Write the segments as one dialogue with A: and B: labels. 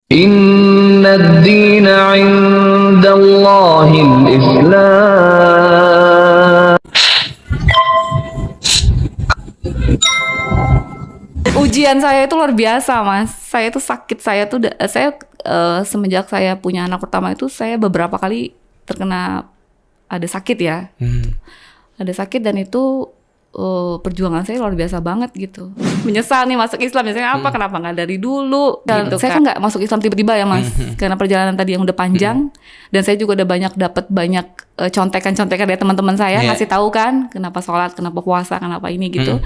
A: Inna ad-dina 'indallahil Islam.
B: Ujian saya itu luar biasa, Mas. Saya tuh sakit, semenjak saya punya anak pertama itu saya beberapa kali terkena ada sakit ya. Ada sakit dan itu perjuangan saya luar biasa banget gitu. Menyesal nih masuk Islam, misalnya apa kenapa nggak dari dulu gitu. Saya kan nggak masuk Islam tiba-tiba ya, Mas. Karena perjalanan tadi yang udah panjang dan saya juga udah dapat banyak contekan-contekan dari teman-teman saya ngasih tahu kan kenapa sholat, kenapa puasa, kenapa ini gitu.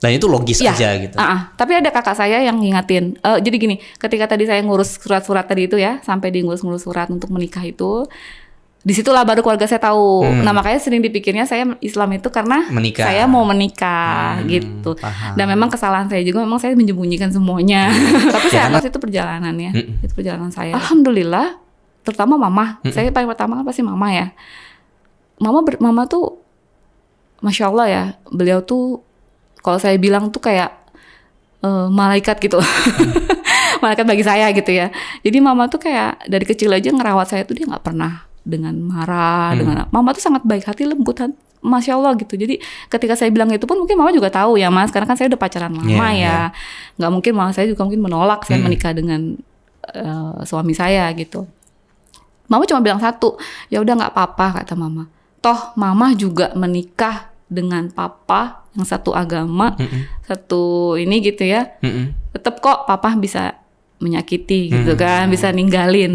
C: Dan itu logis
B: Ya,
C: aja gitu.
B: Tapi ada kakak saya yang ngingatin. Jadi gini, ketika tadi saya ngurus surat-surat tadi itu ya, sampai di ngurus-ngurus surat untuk menikah itu, disitulah baru keluarga saya tahu. Nah makanya sering dipikirnya saya Islam itu karena
C: Menikah.
B: saya mau menikah gitu.
C: Paham.
B: Dan memang kesalahan saya juga, memang saya menyembunyikan semuanya. Tapi saya anggap itu perjalanannya, itu perjalanan saya. Alhamdulillah, terutama mama. Saya paling pertama kan pasti mama ya. Mama tuh, masya Allah ya, beliau tuh kalau saya bilang tuh kayak malaikat gitu. Malaikat bagi saya gitu ya. Jadi mama tuh kayak dari kecil aja ngerawat saya tuh dia nggak pernah dengan marah, dengan mama tuh sangat baik hati, lembut hati, masya Allah gitu. Jadi ketika saya bilang itu pun mungkin mama juga tahu ya, Mas, karena kan saya udah pacaran lama ya. Nggak mungkin mama saya juga mungkin menolak saya menikah dengan suami saya gitu. Mama cuma bilang satu, ya udah nggak apa-apa kata mama. Toh mama juga menikah dengan papa yang satu agama, satu ini gitu ya. Tetap kok papa bisa menyakiti gitu kan, bisa ninggalin.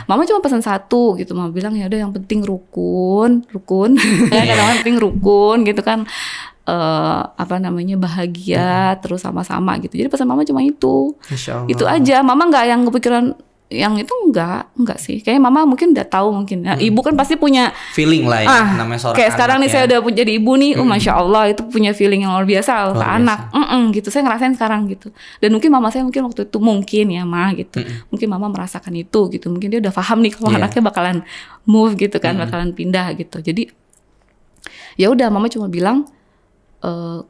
B: Mama cuma pesan satu gitu, mama bilang ya udah yang penting rukun. Ya kadang-kadang penting rukun gitu kan. Bahagia terus sama-sama gitu. Jadi pesan mama cuma itu. Itu aja. Mama nggak yang kepikiran yang itu enggak sih. Kayaknya mama mungkin udah tahu mungkin. Nah, ibu kan pasti punya
C: feeling lah ya, namanya seorang
B: kayak
C: anak
B: sekarang nih
C: ya.
B: saya udah jadi ibu nih, masya Allah itu punya feeling yang luar biasa ke anak. Gitu saya ngerasain sekarang gitu. Dan mungkin mama saya mungkin waktu itu mungkin ya gitu. Mungkin mama merasakan itu gitu. Mungkin dia udah paham nih kalau anaknya bakalan move gitu kan, bakalan pindah gitu. Jadi ya udah mama cuma bilang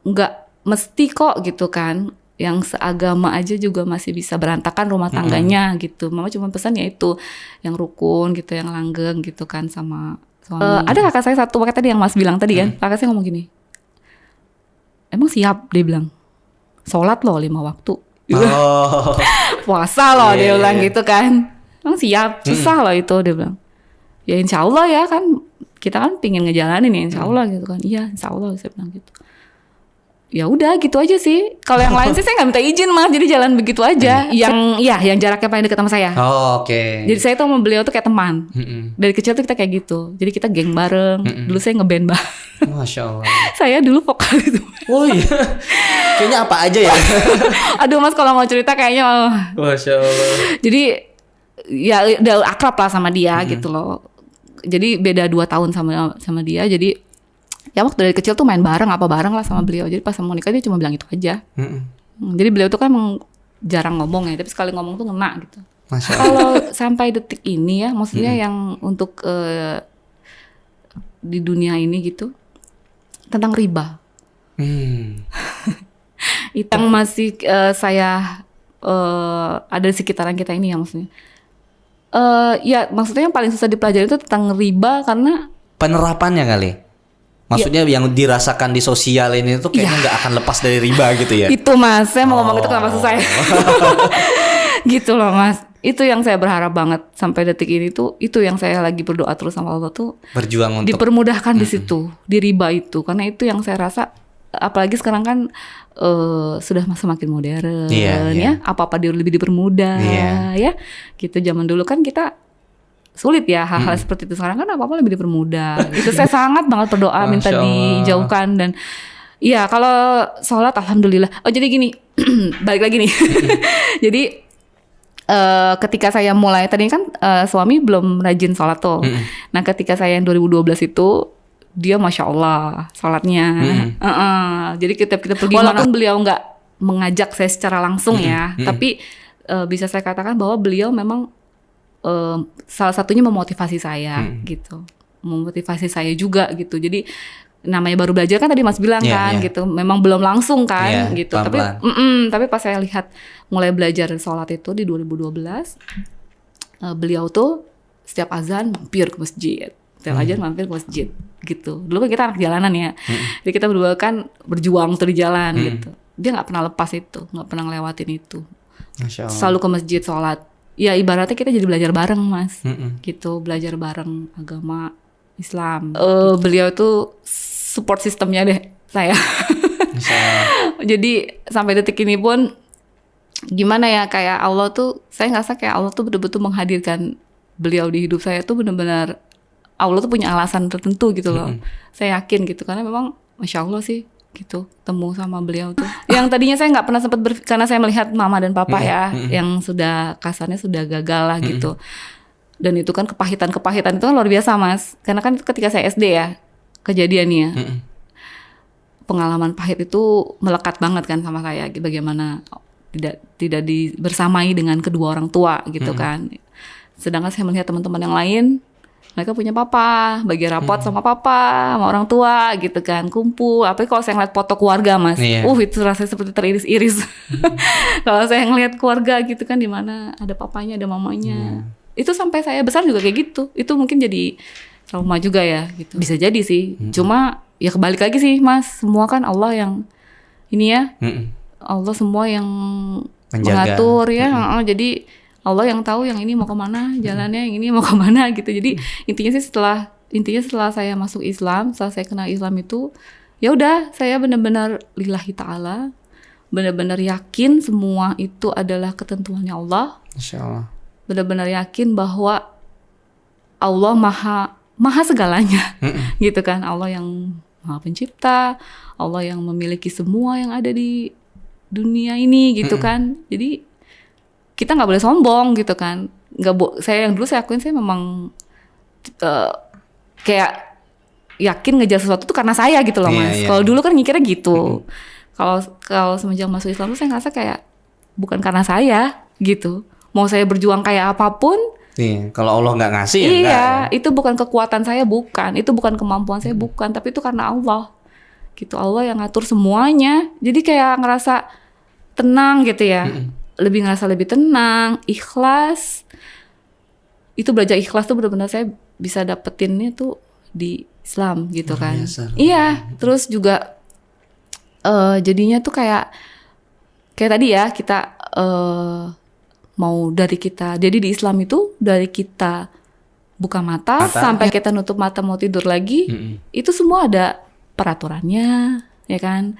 B: nggak mesti kok gitu kan. Yang seagama aja juga masih bisa berantakan rumah tangganya gitu. Mama cuma pesan ya itu yang rukun gitu, yang langgeng gitu kan sama suami. Ada kakak saya satu pakai tadi yang Mas bilang tadi kan, kakak saya ngomong gini, emang siap dia bilang, sholat loh 5 waktu, puasa loh dia bilang gitu kan, emang siap, susah loh itu dia bilang. Ya insya Allah ya kan, kita kan pingin ngejalanin ya insya Allah gitu kan, iya insya Allah saya bilang gitu. Ya udah gitu aja sih. Kalau yang lain sih saya nggak minta izin, Mas. Jadi jalan begitu aja. Yang jaraknya paling dekat sama saya.
C: Oke.
B: Jadi saya tuh sama beliau tuh kayak teman. Dari kecil tuh kita kayak gitu. Jadi kita geng bareng. Dulu saya ngeband bareng.
C: Masya Allah.
B: Saya dulu vokal itu.
C: Oh iya. Kayaknya apa aja ya.
B: Aduh Mas, kalau mau cerita kayaknya
C: Masya Allah.
B: Jadi ya udah akrab lah sama dia gitu loh. Jadi beda 2 tahun sama dia. Jadi ya waktu dari kecil tuh main bareng lah sama beliau. Jadi pas mau nikah dia cuma bilang itu aja. Jadi beliau tuh kan emang jarang ngomong ya, tapi sekali ngomong tuh ngena gitu. Kalau sampai detik ini ya, maksudnya yang untuk di dunia ini gitu tentang riba. Itu yang masih saya ada di sekitaran kita ini ya maksudnya. Ya maksudnya yang paling susah dipelajari itu tentang riba karena
C: penerapannya kali. Maksudnya yang dirasakan di sosial ini tuh kayaknya nggak akan lepas dari riba gitu ya.
B: Itu Mas, saya mau ngomong itu kenapa susah ya. Gitu loh Mas. Itu yang saya berharap banget sampai detik ini tuh, itu yang saya lagi berdoa terus sama Allah tuh.
C: Berjuang untuk
B: dipermudahkan di situ, di riba itu. Karena itu yang saya rasa, apalagi sekarang kan sudah semakin modern ya. Apa-apa lebih dipermudah ya. Gitu zaman dulu kan kita sulit ya hal-hal seperti itu. Sekarang kan apa-apa lebih dipermudah. Itu saya sangat banget berdoa minta dijauhkan. Dan iya kalau sholat alhamdulillah. Oh jadi gini, balik lagi nih. Jadi ketika saya mulai tadi kan suami belum rajin sholat tuh. Nah ketika saya yang 2012 itu dia masya Allah sholatnya. Jadi kita pergi walaupun beliau nggak mengajak saya secara langsung ya, tapi bisa saya katakan bahwa beliau memang salah satunya memotivasi saya gitu, memotivasi saya juga gitu. Jadi namanya baru belajar kan tadi Mas bilang kan gitu. Memang belum langsung kan gitu.
C: Pelan-pelan.
B: Tapi pas saya lihat mulai belajar sholat itu di 2012, beliau tuh setiap azan mampir ke masjid. Setiap azan mampir ke masjid gitu. Dulu kan kita anak jalanan ya. Jadi kita berdua kan berjuang tuh di jalan gitu. Dia nggak pernah lepas itu, nggak pernah ngelewatin itu.
C: Masya Allah.
B: Selalu ke masjid sholat. Ya ibaratnya kita jadi belajar bareng Mas, gitu, belajar bareng agama Islam. Beliau tuh support sistemnya deh saya. Jadi sampai detik ini pun gimana ya, kayak Allah tuh, saya ngerasa kayak Allah tuh betul-betul menghadirkan beliau di hidup saya tuh benar-benar Allah tuh punya alasan tertentu gitu loh. Saya yakin gitu karena memang Masya Allah sih gitu temu sama beliau tuh. Yang tadinya saya nggak pernah sempat karena saya melihat mama dan papa ya yang sudah kasarnya sudah gagal lah gitu. Dan itu kan kepahitan itu kan luar biasa Mas. Karena kan ketika saya SD ya kejadiannya. Pengalaman pahit itu melekat banget kan sama saya. Bagaimana tidak bersamai dengan kedua orang tua gitu kan. Sedangkan saya melihat teman-teman yang lain, mereka punya papa, bagi rapot sama papa, sama orang tua gitu kan, kumpul. Apalagi kalau saya ngeliat foto keluarga Mas, itu rasanya seperti teriris-iris. Kalau saya ngeliat keluarga gitu kan, di mana ada papanya, ada mamanya. Itu sampai saya besar juga kayak gitu. Itu mungkin jadi trauma juga ya gitu. Bisa jadi sih. Cuma ya kebalik lagi sih Mas, semua kan Allah yang ini ya. Allah semua yang mengatur ya. Jadi Allah yang tahu yang ini mau kemana jalannya, yang ini mau kemana gitu. Jadi intinya setelah saya masuk Islam, setelah saya kenal Islam itu, ya udah saya benar-benar lillahi ta'ala, benar-benar yakin semua itu adalah ketentuannya Allah.
C: Insya Allah.
B: Benar-benar yakin bahwa Allah maha segalanya, gitu kan. Allah yang maha pencipta, Allah yang memiliki semua yang ada di dunia ini, gitu kan. Jadi kita nggak boleh sombong gitu kan. Saya yang dulu saya akuin saya memang kayak yakin ngejar sesuatu tuh karena saya gitu loh Mas. Kalau dulu kan mikirnya gitu. Kalau semenjak masuk Islam tuh saya ngerasa kayak bukan karena saya gitu. Mau saya berjuang kayak apapun.
C: Kalau Allah nggak ngasih ya
B: enggak,
C: ya.
B: Itu bukan kekuatan saya, bukan. Itu bukan kemampuan saya, bukan. Tapi itu karena Allah. Gitu, Allah yang ngatur semuanya. Jadi kayak ngerasa tenang gitu ya. Ngerasa lebih tenang, ikhlas. Itu belajar ikhlas tuh benar-benar saya bisa dapetinnya tuh di Islam gitu kan. Iya, terus juga jadinya tuh kayak tadi ya kita mau dari kita. Jadi di Islam itu dari kita buka mata sampai kita nutup mata mau tidur lagi, itu semua ada peraturannya, ya kan?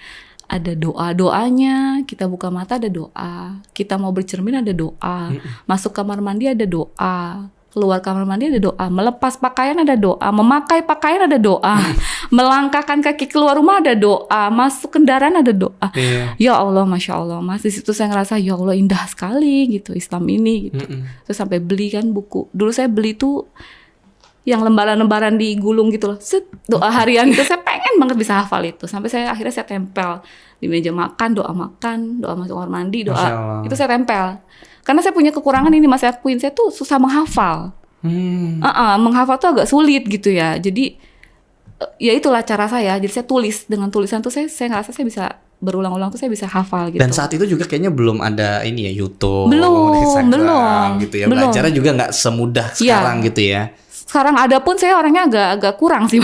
B: Ada doa-doanya, kita buka mata ada doa, kita mau bercermin ada doa, masuk kamar mandi ada doa, keluar kamar mandi ada doa, melepas pakaian ada doa, memakai pakaian ada doa, melangkahkan kaki keluar rumah ada doa, masuk kendaraan ada doa. Ya Allah, Masya Allah Mas, di situ saya ngerasa ya Allah indah sekali gitu Islam ini gitu. Terus sampai beli kan buku, dulu saya beli tuh yang lembaran-lembaran digulung gitu loh, doa harian itu saya pengen banget bisa hafal itu. Sampai akhirnya saya tempel di meja makan, doa masuk kamar mandi, doa itu saya tempel. Karena saya punya kekurangan ini Mas, saya akuin saya tuh susah menghafal. Menghafal tuh agak sulit gitu ya. Jadi ya itulah cara saya. Jadi saya tulis, dengan tulisan tuh saya ngerasa saya bisa berulang-ulang tuh saya bisa hafal gitu.
C: Dan saat itu juga kayaknya belum ada ini ya YouTube,
B: belum
C: gitu ya. Belajarnya juga nggak semudah sekarang gitu ya.
B: Sekarang ada pun saya orangnya agak kurang sih.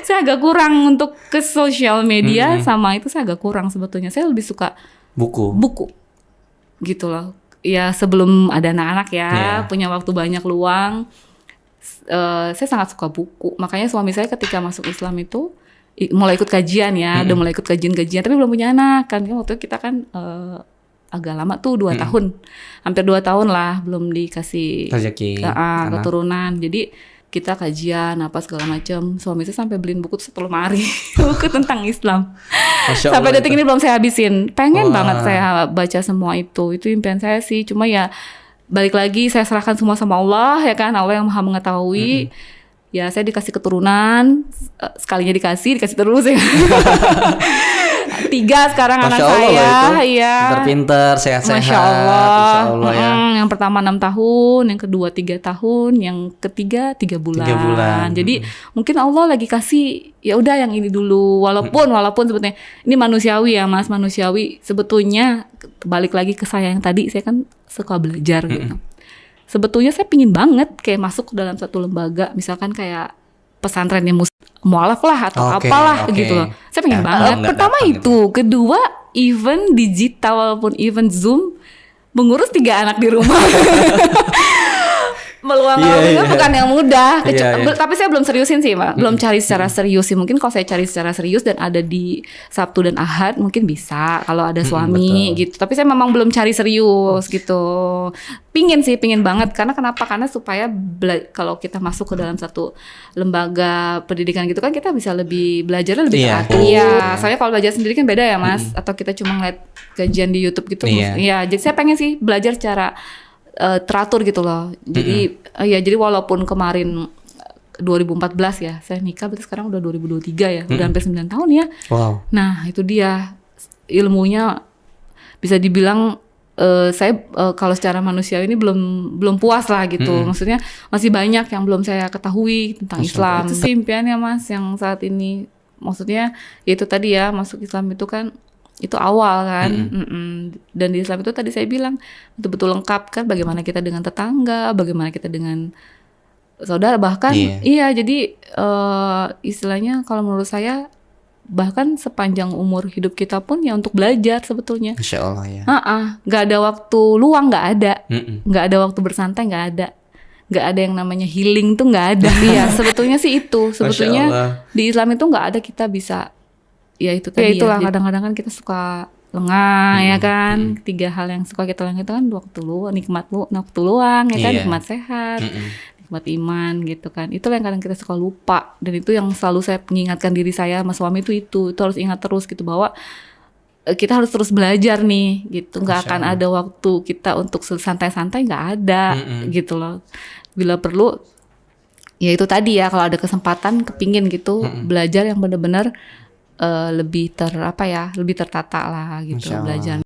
B: Saya agak kurang untuk ke sosial media sama itu saya agak kurang sebetulnya. Saya lebih suka buku gitu loh. Ya sebelum ada anak-anak ya, punya waktu banyak luang. Saya sangat suka buku. Makanya suami saya ketika masuk Islam itu mulai ikut kajian ya, udah mulai ikut kajian-kajian tapi belum punya anak kan. Waktu itu kita kan agak lama tuh 2 tahun, hampir 2 tahun lah belum dikasih
C: rezeki
B: keturunan. Jadi kita kajian apa segala macam. Suami saya sampai beliin buku 10 lemari buku tentang Islam. Sampai detik ini belum saya habisin. Pengen banget saya baca semua itu. Itu impian saya sih. Cuma ya balik lagi saya serahkan semua sama Allah ya kan. Allah yang Maha mengetahui. Ya saya dikasih keturunan, sekalinya dikasih terus ya. 3 sekarang anak
C: Masya Allah
B: saya,
C: loh itu.
B: iya.
C: Pinter-pinter, sehat-sehat.
B: Masya Allah.
C: Insya Allah ya.
B: Yang pertama 6 tahun, yang kedua 3 tahun, yang ketiga 3 bulan.
C: 3 bulan.
B: Jadi mungkin Allah lagi kasih ya udah yang ini dulu. Walaupun sebetulnya ini manusiawi ya Mas, manusiawi. Sebetulnya balik lagi ke saya yang tadi, saya kan suka belajar gitu. Sebetulnya saya pingin banget kayak masuk ke dalam satu lembaga, misalkan kayak pesantren yang mualaf lah atau apalah gitu loh. Saya pengen banget. Pertama itu, kedua event digital walaupun event Zoom, mengurus 3 anak di rumah. Meluangkan waktu itu bukan yang mudah. Tapi saya belum seriusin sih, Mbak. Belum cari secara serius sih. Mungkin kalau saya cari secara serius dan ada di Sabtu dan Ahad mungkin bisa kalau ada suami gitu. Tapi saya memang belum cari serius gitu. Pingin banget. Karena kenapa? Karena supaya kalau kita masuk ke dalam satu lembaga pendidikan gitu kan kita bisa lebih belajarnya lebih teratur. Iya. Soalnya kalau belajar sendiri kan beda ya, Mas. Atau kita cuma ngeliat kajian di YouTube gitu. Iya. Jadi saya pengen sih belajar secara teratur gitu loh. Jadi jadi walaupun kemarin 2014 ya saya nikah, berarti sekarang udah 2023 ya. Udah hampir 9 tahun ya. Wow. Nah, itu dia ilmunya bisa dibilang saya kalau secara manusia ini belum puas lah gitu. Maksudnya masih banyak yang belum saya ketahui tentang Islam. Itu sih impiannya Mas yang saat ini. Maksudnya itu tadi ya, masuk Islam itu kan itu awal kan. Dan di Islam itu tadi saya bilang betul-betul lengkap kan, bagaimana kita dengan tetangga, bagaimana kita dengan saudara, bahkan jadi istilahnya kalau menurut saya bahkan sepanjang umur hidup kita pun ya untuk belajar sebetulnya.
C: Insya Allah ya.
B: Nggak ada waktu luang, nggak ada. Nggak ada waktu bersantai, nggak ada. Nggak ada yang namanya healing tuh nggak ada. Iya, sebetulnya sih itu. Sebetulnya di Islam itu nggak ada kita bisa. Ya itu tadi itulah kadang-kadang kan kita suka lengah ya kan. 3 hal yang suka kita lengah itu kan waktu luang, waktu luang ya kan, nikmat sehat, nikmat iman gitu kan. Itulah yang kadang kita suka lupa, dan itu yang selalu saya mengingatkan diri saya sama suami itu harus ingat terus gitu bahwa kita harus terus belajar nih gitu. Nggak akan ada waktu kita untuk santai-santai, nggak ada gitu loh. Bila perlu ya itu tadi ya, kalau ada kesempatan kepingin gitu belajar yang benar-benar lebih tertata lah gitu belajar.